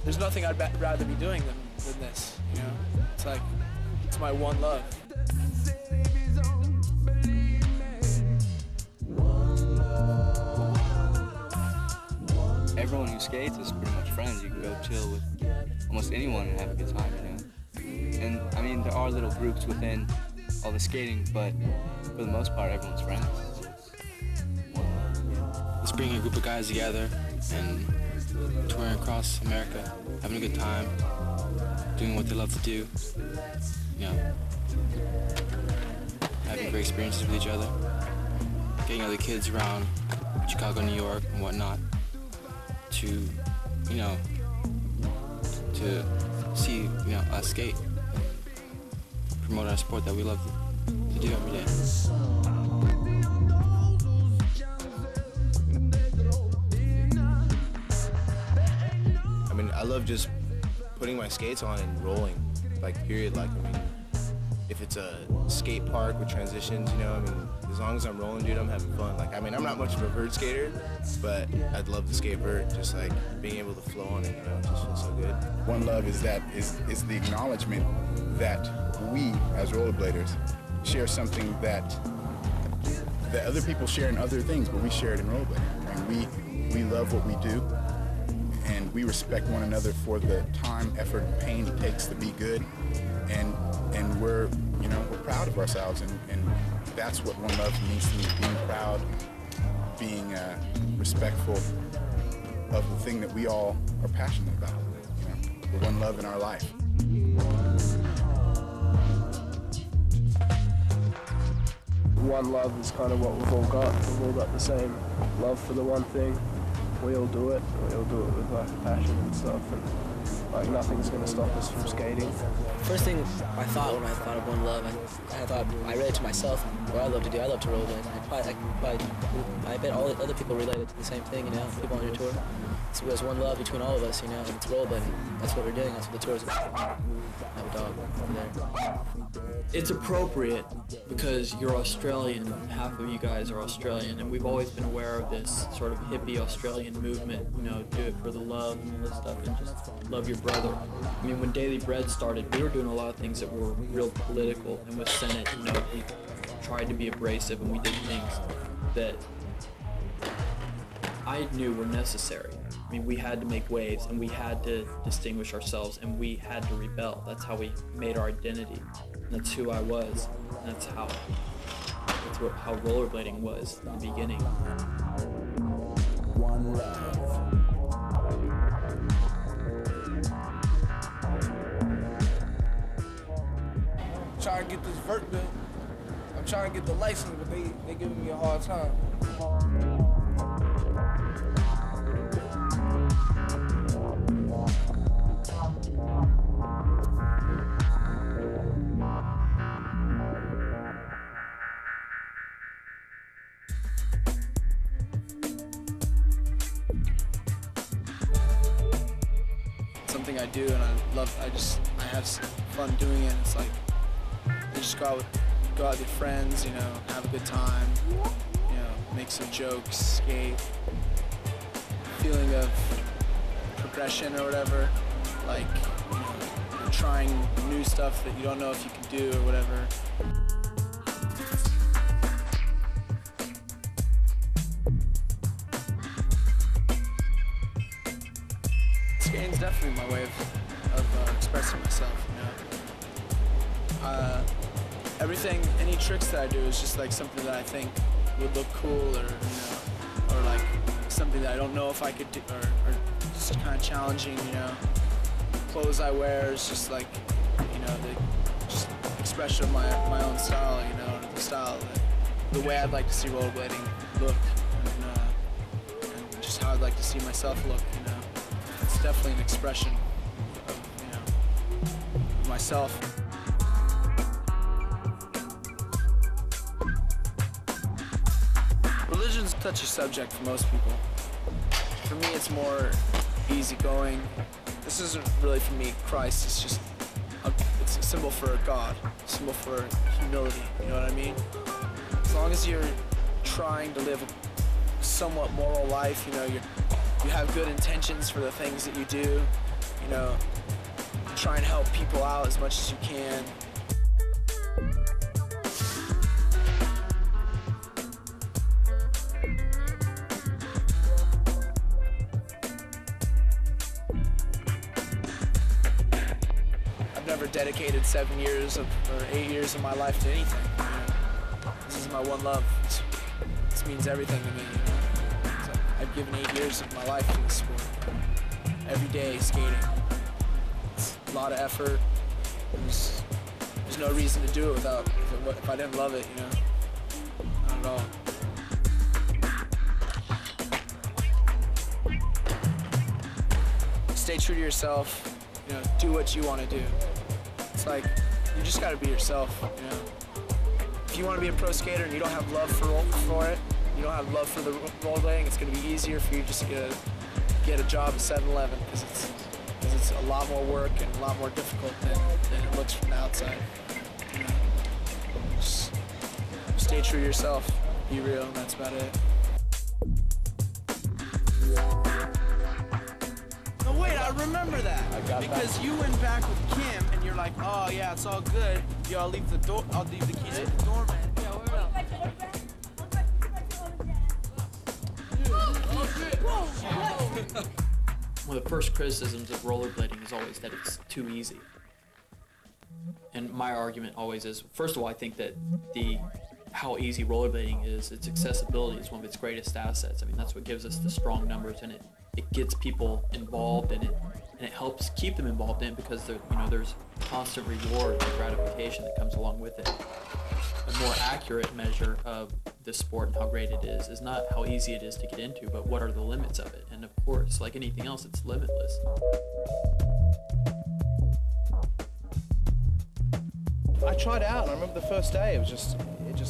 There's nothing I'd rather be doing than this, you know? It's like, it's my one love. Everyone who skates is pretty much friends. You can go chill with almost anyone and have a good time, you know? And, I mean, there are little groups within all the skating, but for the most part, everyone's friends. Let's bring a group of guys together and touring across America, having a good time, doing what they love to do, you know, having great experiences with each other, getting other kids around Chicago, New York, and whatnot to, you know, to see, you know, us skate, promote our sport that we love to do every day. I mean, I love just putting my skates on and rolling, like, period. Like, I mean, if it's a skate park with transitions, you know, I mean, as long as I'm rolling, dude, I'm having fun. Like, I mean, I'm not much of a vert skater, but I'd love to skate vert, just like being able to flow on it, you know, it just feels so good. One love is the acknowledgement that we, as rollerbladers, share something that other people share in other things, but we share it in rollerblading. And we love what we do, and we respect one another for the time, effort, and pain it takes to be good, and we're, you know, we're proud of ourselves, and that's what One Love means to me, being proud, being respectful of the thing that we all are passionate about, you know, the one love in our life. One love is kind of what we've all got. We've all got the same love for the one thing. We all do it. We all do it with like passion and stuff, and like nothing's going to stop us from skating. First thing I thought when I thought of One Love, I thought I related to myself, what I love to do. I love to rollerblade. I bet all the other people related to the same thing, you know, people on your tour. So there's one love between all of us, you know, and it's rollerblading. That's what we're doing, that's what the tour's about. I have a dog over there. It's appropriate because you're Australian, half of you guys are Australian, and we've always been aware of this sort of hippie Australian movement, you know, do it for the love and all this stuff, and just love your brother. I mean, when Daily Bread started, we were doing a lot of things that were real political, and with Senate, you know, we tried to be abrasive, and we did things that I knew were necessary. I mean, we had to make waves, and we had to distinguish ourselves, and we had to rebel. That's how we made our identity. And that's who I was. And that's how rollerblading was in the beginning. One love. Trying to get this vert built. I'm trying to get the license, but they giving me a hard time. Something I do, and I have fun doing it. It's like, you just go out with your friends, you know, have a good time, you know, make some jokes, skate. Feeling of progression or whatever, like, you know, you're trying new stuff that you don't know if you can do or whatever. Skating's definitely my way of expressing myself, you know. Everything, any tricks that I do is just like something that I think would look cool, or you know, or like something that I don't know if I could do, or just kind of challenging, you know. Clothes I wear is just like, you know, just expression of my own style, you know, the style, the way I'd like to see rollerblading look, and just how I'd like to see myself look, you know. It's definitely an expression of, you know, of myself. Religion's a touchy subject for most people. For me, it's more easygoing. This isn't really, for me, Christ. It's just it's a symbol for God, a symbol for humility, you know what I mean? As long as you're trying to live a somewhat moral life, you know, you have good intentions for the things that you do, you know, try and help people out as much as you can. Never dedicated 7 years or 8 years of my life to anything. You know? This is my one love. This means everything to me. You know? So I've given 8 years of my life to this sport. Every day skating. It's a lot of effort. There's no reason to do it without if I didn't love it. You know, not at all. Stay true to yourself. You know, do what you want to do. It's like, you just gotta be yourself, you know? If you want to be a pro skater and you don't have love for it, you don't have love for the rollerblading, it's gonna be easier for you just to get a job at 7-Eleven, because it's a lot more work and a lot more difficult than it looks from the outside. You know? Just stay true to yourself, be real, and that's about it. Wait, I remember that. Because you went back with Kim and you're like, oh yeah, it's all good. Yo, I'll leave the keys at the doorman. One of the first criticisms of rollerblading is always that it's too easy. And my argument always is, first of all, I think that how easy rollerblading is, its accessibility is one of its greatest assets. I mean, that's what gives us the strong numbers, and it gets people involved in it, and it helps keep them involved in it because there's constant reward and gratification that comes along with it. A more accurate measure of this sport and how great it is not how easy it is to get into, but what are the limits of it. And of course, like anything else, it's limitless. I tried it out, and I remember the first day, it just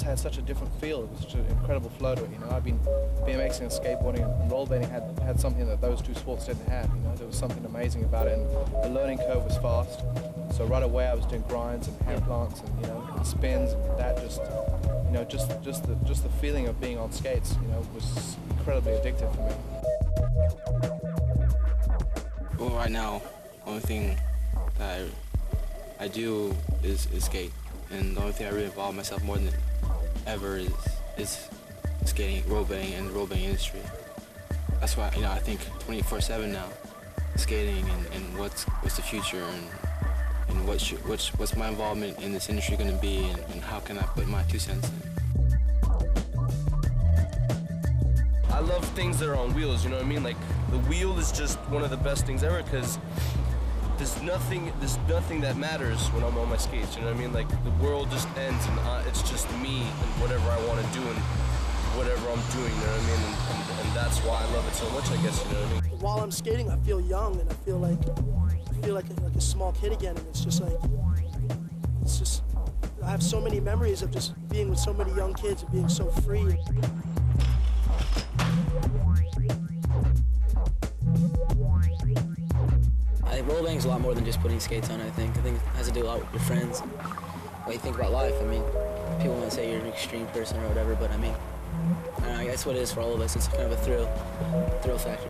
had such a different feel. It was such an incredible flow to it, you know. I've been BMXing and skateboarding, and rollerblading had something that those two sports didn't have, you know. There was something amazing about it, and the learning curve was fast. So right away I was doing grinds and hand plants and, you know, and spins, and that just, you know, just the feeling of being on skates, you know, was incredibly addictive for me. Well, right now, the only thing that I do is skate, and the only thing I really involve myself more than ever is skating, rollerblading, and the rollerblading industry. That's why, you know, I think 24/7 now, skating and what's the future, and what's my involvement in this industry going to be, and how can I put my 2 cents in. I love things that are on wheels, you know what I mean? Like, the wheel is just one of the best things ever, because there's nothing that matters when I'm on my skates, you know what I mean? Like, the world just ends, and it's just me and whatever I want to do and whatever I'm doing, you know what I mean? And that's why I love it so much, I guess, you know what I mean? While I'm skating, I feel young, and I feel like a small kid again, and it's just, I have so many memories of just being with so many young kids and being so free. I think rollerblading is a lot more than just putting skates on, I think. it has to do a lot with your friends, what you think about life. I mean, people might say you're an extreme person or whatever, but I mean, I don't know, I guess what it is for all of us, it's kind of a thrill factor.